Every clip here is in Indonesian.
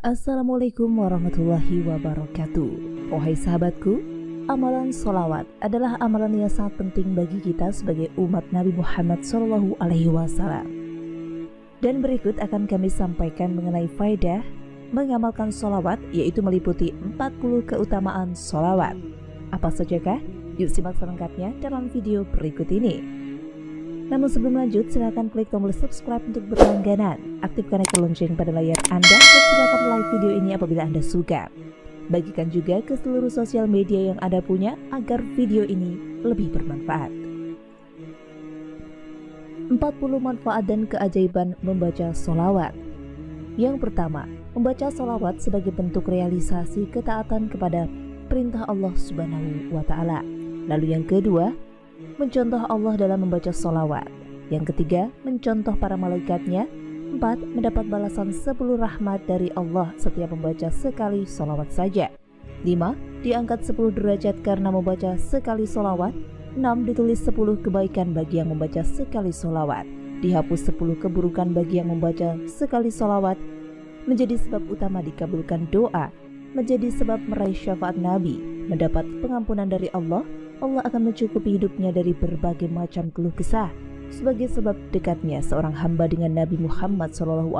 Assalamualaikum warahmatullahi wabarakatuh. Wahai sahabatku, amalan sholawat adalah amalan yang sangat penting bagi kita sebagai umat Nabi Muhammad SAW. Dan berikut akan kami sampaikan mengenai faedah mengamalkan sholawat, yaitu meliputi 40 keutamaan sholawat. Apa sajakah? Yuk simak selengkapnya dalam video berikut ini. Namun sebelum lanjut, silakan klik tombol subscribe untuk berlangganan, aktifkan ikon lonceng pada layar Anda, dan silakan like video ini apabila Anda suka. Bagikan juga ke seluruh sosial media yang Anda punya agar video ini lebih bermanfaat. 40 manfaat dan keajaiban membaca sholawat. Yang pertama, membaca sholawat sebagai bentuk realisasi ketaatan kepada perintah Allah Subhanahu wa Ta'ala. Lalu yang kedua, mencontoh Allah dalam membaca sholawat. Yang ketiga, mencontoh para malaikatnya. 4. Mendapat balasan 10 rahmat dari Allah setiap membaca sekali sholawat saja. 5. Diangkat 10 derajat karena membaca sekali sholawat. 6. Ditulis 10 kebaikan bagi yang membaca sekali sholawat. Dihapus 10 keburukan bagi yang membaca sekali sholawat. Menjadi sebab utama dikabulkan doa. Menjadi sebab meraih syafaat Nabi. Mendapat pengampunan dari Allah. Allah akan mencukupi hidupnya dari berbagai macam keluh kesah sebagai sebab dekatnya seorang hamba dengan Nabi Muhammad SAW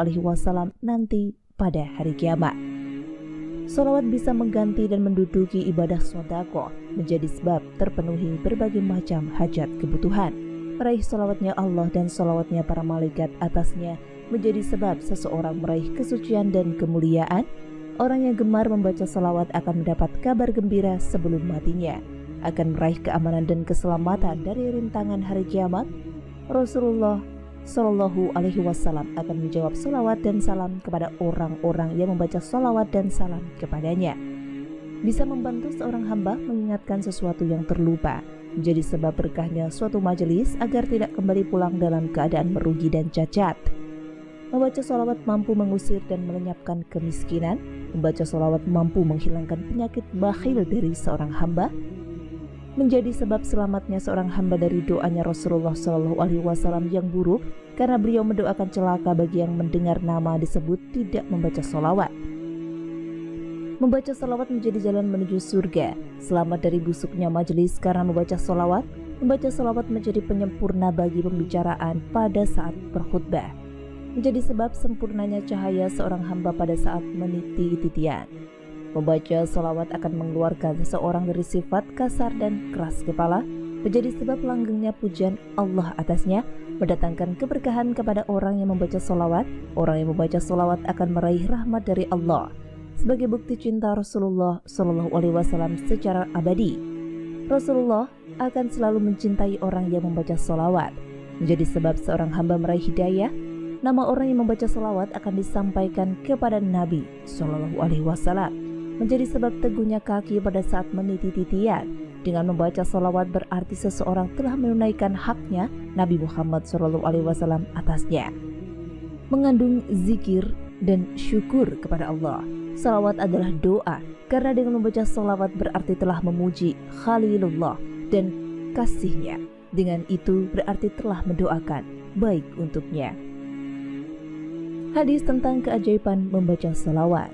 nanti pada hari kiamat. Sholawat bisa mengganti dan menduduki ibadah sodaqoh, menjadi sebab terpenuhi berbagai macam hajat kebutuhan. Meraih sholawatnya Allah dan sholawatnya para malaikat atasnya menjadi sebab seseorang meraih kesucian dan kemuliaan. Orang yang gemar membaca sholawat akan mendapat kabar gembira sebelum matinya, akan meraih keamanan dan keselamatan dari rintangan hari kiamat. Rasulullah Shallallahu Alaihi Wasallam akan menjawab sholawat dan salam kepada orang-orang yang membaca sholawat dan salam kepadanya. Bisa membantu seorang hamba mengingatkan sesuatu yang terlupa, menjadi sebab berkahnya suatu majelis agar tidak kembali pulang dalam keadaan merugi dan cacat. Membaca sholawat mampu mengusir dan melenyapkan kemiskinan. Membaca sholawat mampu menghilangkan penyakit bakhil dari seorang hamba. Menjadi sebab selamatnya seorang hamba dari doanya Rasulullah SAW yang buruk, karena beliau mendoakan celaka bagi yang mendengar nama disebut tidak membaca sholawat. Membaca sholawat menjadi jalan menuju surga, selamat dari busuknya majelis karena membaca sholawat. Membaca sholawat menjadi penyempurna bagi pembicaraan pada saat berkhutbah, menjadi sebab sempurnanya cahaya seorang hamba pada saat meniti titian. Membaca sholawat akan mengeluarkan seseorang dari sifat kasar dan keras kepala, menjadi sebab langgengnya pujian Allah atasnya, mendatangkan keberkahan kepada orang yang membaca sholawat. Orang yang membaca sholawat akan meraih rahmat dari Allah sebagai bukti cinta Rasulullah SAW secara abadi. Rasulullah akan selalu mencintai orang yang membaca sholawat, menjadi sebab seorang hamba meraih hidayah. Nama orang yang membaca sholawat akan disampaikan kepada Nabi SAW, menjadi sebab teguhnya kaki pada saat meniti titian. Dengan membaca sholawat berarti seseorang telah menunaikan haknya Nabi Muhammad SAW atasnya. Mengandung zikir dan syukur kepada Allah. Sholawat adalah doa, karena dengan membaca sholawat berarti telah memuji Khalilullah dan kasihnya. Dengan itu berarti telah mendoakan baik untuknya. Hadis tentang keajaiban membaca sholawat.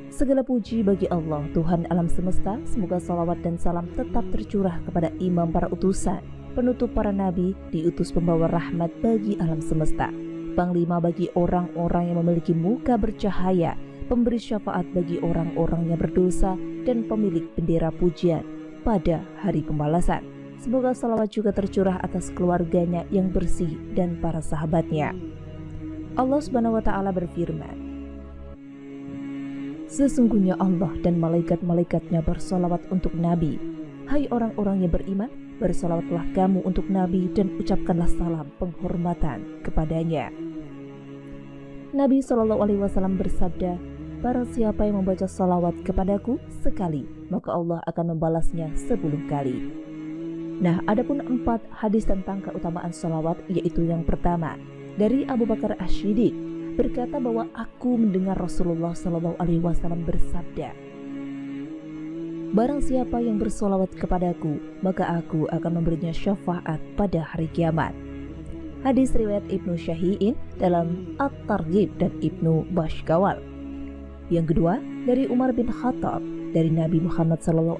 Segala puji bagi Allah, Tuhan alam semesta. Semoga salawat dan salam tetap tercurah kepada imam para utusan, penutup para nabi, diutus pembawa rahmat bagi alam semesta, panglima bagi orang-orang yang memiliki muka bercahaya, pemberi syafaat bagi orang-orang yang berdosa, dan pemilik bendera pujian pada hari pembalasan. Semoga salawat juga tercurah atas keluarganya yang bersih dan para sahabatnya. Allah Subhanahu wa Ta'ala berfirman, sesungguhnya Allah dan malaikat-malaikatnya bersolawat untuk Nabi. Hai orang-orang yang beriman, bersolawatlah kamu untuk Nabi dan ucapkanlah salam penghormatan kepadanya. Nabi SAW bersabda, barang siapa yang membaca salawat kepadaku sekali, maka Allah akan membalasnya 10 kali. Nah, adapun 4 hadis tentang keutamaan salawat, yaitu yang pertama dari Abu Bakar Asy-Siddiq, berkata bahwa aku mendengar Rasulullah SAW bersabda, barang siapa yang bersolawat kepadaku, maka aku akan memberinya syafaat pada hari kiamat. Hadis riwayat Ibnu Syahiin dalam At-Targhib dan Ibnu Bashkawal. Yang kedua, dari Umar bin Khattab, dari Nabi Muhammad SAW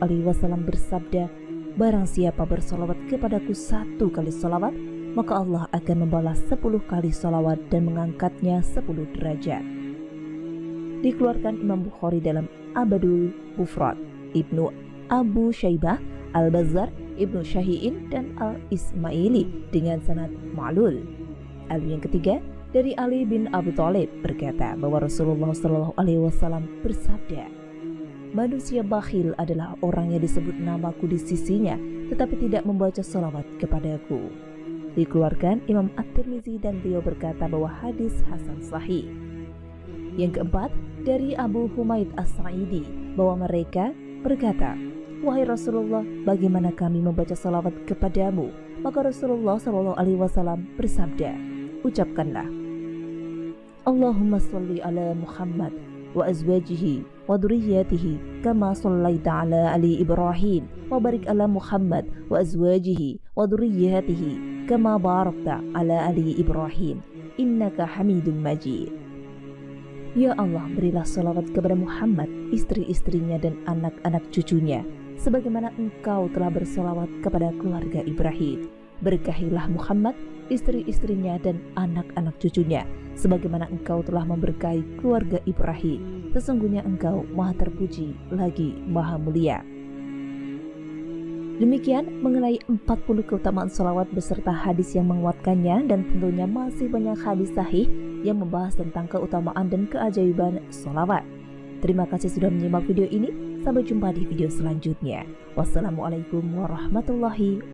bersabda, barang siapa bersolawat kepadaku 1 kali solawat, maka Allah akan membalas 10 kali solawat dan mengangkatnya 10 derajat. Dikeluarkan Imam Bukhari dalam Abadul Mufrad, Ibnu Abu Syaibah, Al-Bazzar, Ibnu Syahiin dan Al-Ismaili dengan sanad ma'lul. Yang ketiga, dari Ali bin Abi Thalib berkata bahwa Rasulullah SAW bersabda, manusia bakhil adalah orang yang disebut namaku di sisinya tetapi tidak membaca salawat kepadaku. Dikeluarkan Imam At-Tirmizi dan beliau berkata bahwa hadis hasan sahih. Yang keempat, dari Abu Humaid As-Sa'idi bahwa mereka berkata, wahai Rasulullah, bagaimana kami membaca salawat kepadamu? Maka Rasulullah SAW bersabda, ucapkanlah, Allahumma salli ala Muhammad wa azwajihi wa dhurriyyatihi kama sallaita ala ali Ibrahim wa barik ala Muhammad wa azwajihi wa dhurriyyatihi kama barakta ala ali Ibrahim innaka Hamidum Majid. Ya Allah, berilah salawat kepada Muhammad, istri-istrinya dan anak-anak cucunya sebagaimana engkau telah bersolawat kepada keluarga Ibrahim. Berkahilah Muhammad, istri-istrinya dan anak-anak cucunya sebagaimana engkau telah memberkahi keluarga Ibrahim. Sesungguhnya engkau maha terpuji lagi maha mulia. Demikian mengenai 40 keutamaan salawat beserta hadis yang menguatkannya, dan tentunya masih banyak hadis sahih yang membahas tentang keutamaan dan keajaiban salawat. Terima kasih sudah menyimak video ini. Sampai jumpa di video selanjutnya. Wassalamualaikum warahmatullahi wabarakatuh.